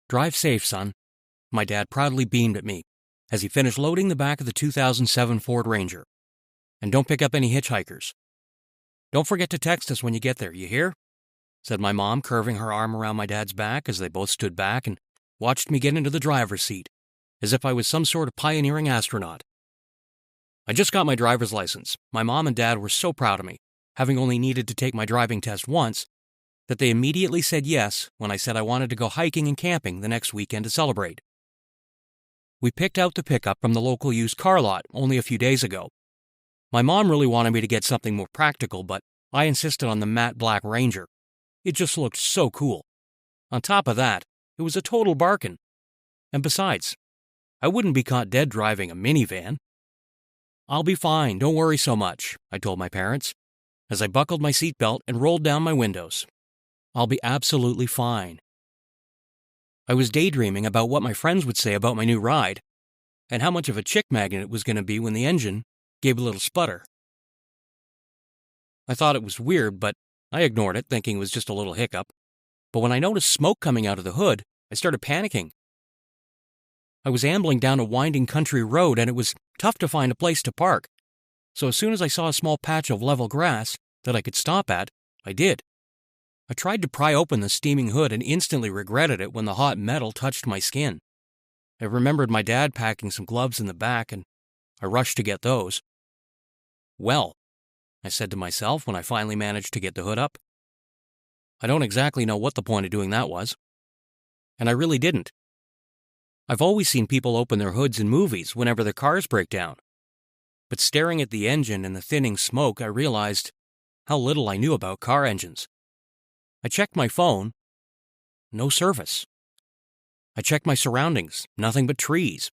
Drive safe, son, my dad proudly beamed at me as he finished loading the back of the 2007 Ford Ranger. And don't pick up any hitchhikers. Don't forget to text us when you get there, you hear? Said my mom, curving her arm around my dad's back as they both stood back and watched me get into the driver's seat, as if I was some sort of pioneering astronaut. I just got my driver's license. My mom and dad were so proud of me, having only needed to take my driving test once, that they immediately said yes when I said I wanted to go hiking and camping the next weekend to celebrate. We picked out the pickup from the local used car lot only a few days ago. My mom really wanted me to get something more practical, but I insisted on the matte black Ranger. It just looked so cool. On top of that, it was a total bargain. And besides, I wouldn't be caught dead driving a minivan. I'll be fine, don't worry so much, I told my parents, as I buckled my seatbelt and rolled down my windows. I'll be absolutely fine. I was daydreaming about what my friends would say about my new ride, and how much of a chick magnet it was going to be when the engine gave a little sputter. I thought it was weird, but I ignored it, thinking it was just a little hiccup. But when I noticed smoke coming out of the hood, I started panicking. I was ambling down a winding country road, and it was tough to find a place to park. So as soon as I saw a small patch of level grass that I could stop at, I did. I tried to pry open the steaming hood and instantly regretted it when the hot metal touched my skin. I remembered my dad packing some gloves in the back, and I rushed to get those. Well, I said to myself when I finally managed to get the hood up, I don't exactly know what the point of doing that was. And I really didn't. I've always seen people open their hoods in movies whenever their cars break down. But staring at the engine and the thinning smoke, I realized how little I knew about car engines. I checked my phone. No service. I checked my surroundings. Nothing but trees.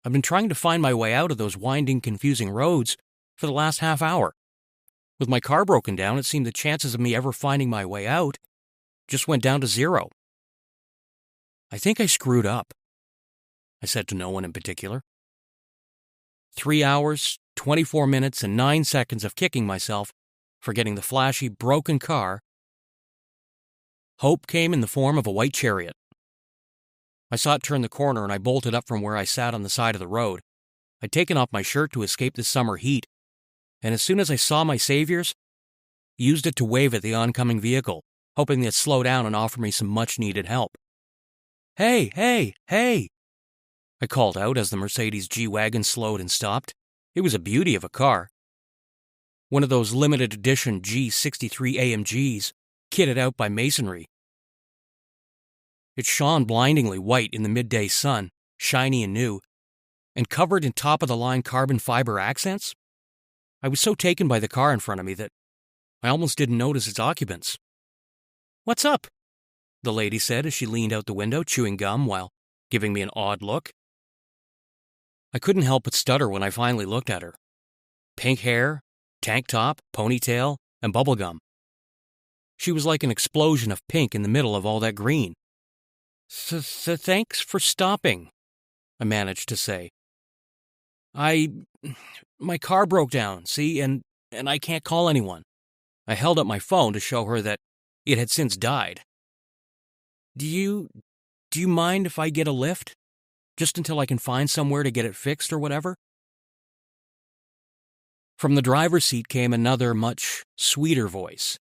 I've been trying to find my way out of those winding, confusing roads for the last half hour. With my car broken down, it seemed the chances of me ever finding my way out just went down to zero. I think I screwed up, I said to no one in particular. 3 hours, 24 minutes, and 9 seconds of kicking myself for getting the flashy, broken car. Hope came in the form of a white chariot. I saw it turn the corner and I bolted up from where I sat on the side of the road. I'd taken off my shirt to escape the summer heat, and as soon as I saw my saviors, used it to wave at the oncoming vehicle, hoping they'd slow down and offer me some much-needed help. Hey, hey, hey! I called out as the Mercedes G-Wagon slowed and stopped. It was a beauty of a car. One of those limited edition G63 AMGs, kitted out by Masonry. It shone blindingly white in the midday sun, shiny and new, and covered in top-of-the-line carbon fiber accents. I was so taken by the car in front of me that I almost didn't notice its occupants. "What's up?" the lady said as she leaned out the window, chewing gum while giving me an odd look. I couldn't help but stutter when I finally looked at her. Pink hair, tank top, ponytail, and bubblegum. She was like an explosion of pink in the middle of all that green. Thanks for stopping," I managed to say. My car broke down, see, and I can't call anyone." I held up my phone to show her that it had since died. Do you mind if I get a lift? Just until I can find somewhere to get it fixed or whatever?" From the driver's seat came another, much sweeter voice.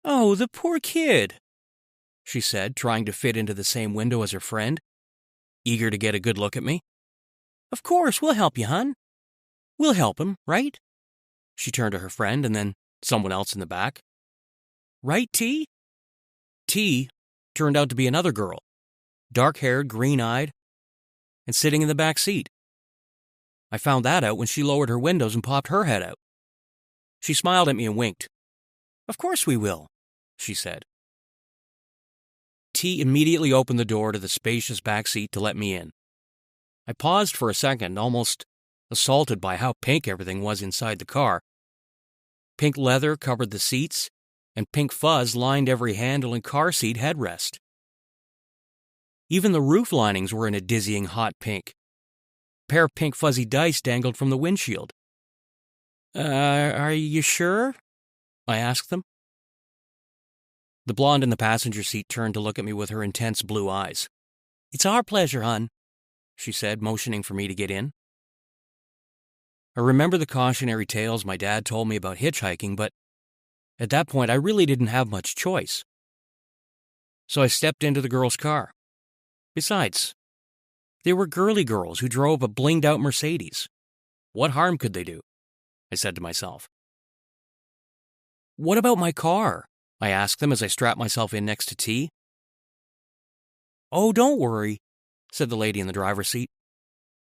"Oh, the poor kid," she said, trying to fit into the same window as her friend, eager to get a good look at me. "Of course, we'll help you, hon. We'll help him, right?" She turned to her friend and then someone else in the back. "Right, T?" T turned out to be another girl, dark-haired, green-eyed, and sitting in the back seat. I found that out when she lowered her windows and popped her head out. She smiled at me and winked. "Of course we will," she said. T immediately opened the door to the spacious back seat to let me in. I paused for a second, almost assaulted by how pink everything was inside the car. Pink leather covered the seats, and pink fuzz lined every handle and car seat headrest. Even the roof linings were in a dizzying hot pink. A pair of pink fuzzy dice dangled from the windshield. Are you sure?" I asked them. The blonde in the passenger seat turned to look at me with her intense blue eyes. "It's our pleasure, hon," she said, motioning for me to get in. I remember the cautionary tales my dad told me about hitchhiking, but at that point I really didn't have much choice. So I stepped into the girl's car. Besides, they were girly girls who drove a blinged-out Mercedes. What harm could they do? I said to myself. "What about my car?" I asked them as I strapped myself in next to T. "Oh, don't worry," said the lady in the driver's seat.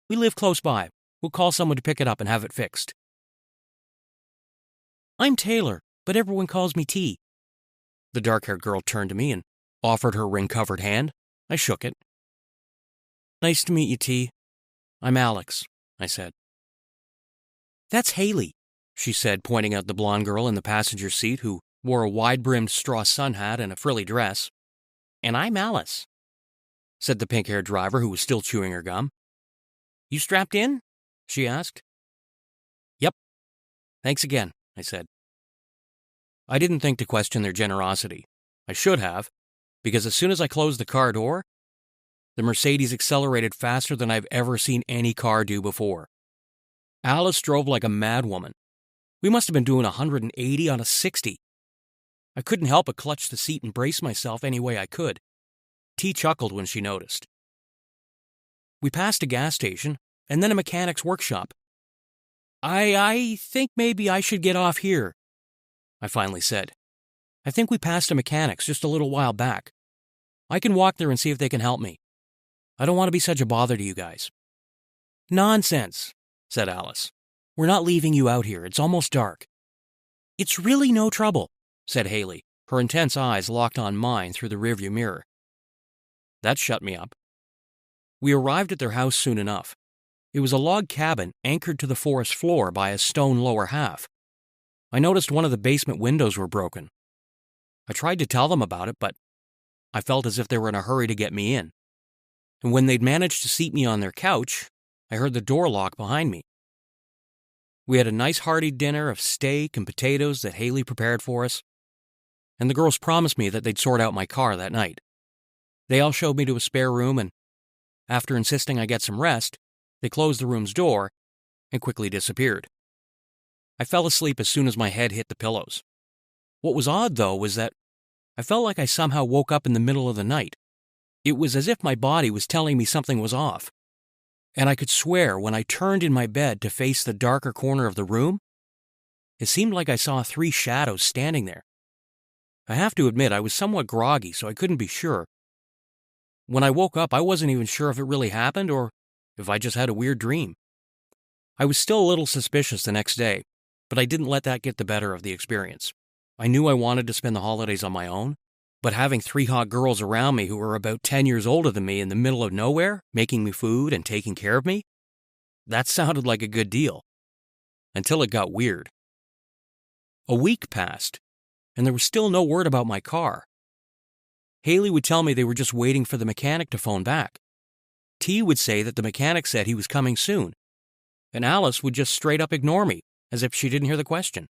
"We live close by. We'll call someone to pick it up and have it fixed." "I'm Taylor, but everyone calls me T." The dark-haired girl turned to me and offered her ring-covered hand. I shook it. "Nice to meet you, T. I'm Alex," I said. "That's Haley," she said, pointing out the blonde girl in the passenger seat who wore a wide-brimmed straw sun hat and a frilly dress. "And I'm Alice," said the pink-haired driver who was still chewing her gum. "You strapped in?" she asked. "Yep. Thanks again," I said. I didn't think to question their generosity. I should have, because as soon as I closed the car door, the Mercedes accelerated faster than I've ever seen any car do before. Alice drove like a madwoman. We must have been doing 180 on a 60. I couldn't help but clutch the seat and brace myself any way I could. T chuckled when she noticed. We passed a gas station and then a mechanic's workshop. I think maybe I should get off here," I finally said. "I think we passed a mechanic's just a little while back. I can walk there and see if they can help me. I don't want to be such a bother to you guys." "Nonsense," said Alice. "We're not leaving you out here. It's almost dark." "It's really no trouble," said Haley, her intense eyes locked on mine through the rearview mirror. That shut me up. We arrived at their house soon enough. It was a log cabin anchored to the forest floor by a stone lower half. I noticed one of the basement windows were broken. I tried to tell them about it, but I felt as if they were in a hurry to get me in. And when they'd managed to seat me on their couch, I heard the door lock behind me. We had a nice hearty dinner of steak and potatoes that Haley prepared for us, and the girls promised me that they'd sort out my car that night. They all showed me to a spare room, and after insisting I get some rest, they closed the room's door and quickly disappeared. I fell asleep as soon as my head hit the pillows. What was odd, though, was that I felt like I somehow woke up in the middle of the night. It was as if my body was telling me something was off. And I could swear when I turned in my bed to face the darker corner of the room, it seemed like I saw 3 shadows standing there. I have to admit I was somewhat groggy, so I couldn't be sure. When I woke up, I wasn't even sure if it really happened or if I just had a weird dream. I was still a little suspicious the next day, but I didn't let that get the better of the experience. I knew I wanted to spend the holidays on my own, but having 3 hot girls around me who were about 10 years older than me in the middle of nowhere, making me food and taking care of me, that sounded like a good deal. Until it got weird. A week passed, and there was still no word about my car. Haley would tell me they were just waiting for the mechanic to phone back. T would say that the mechanic said he was coming soon, and Alice would just straight up ignore me, as if she didn't hear the question.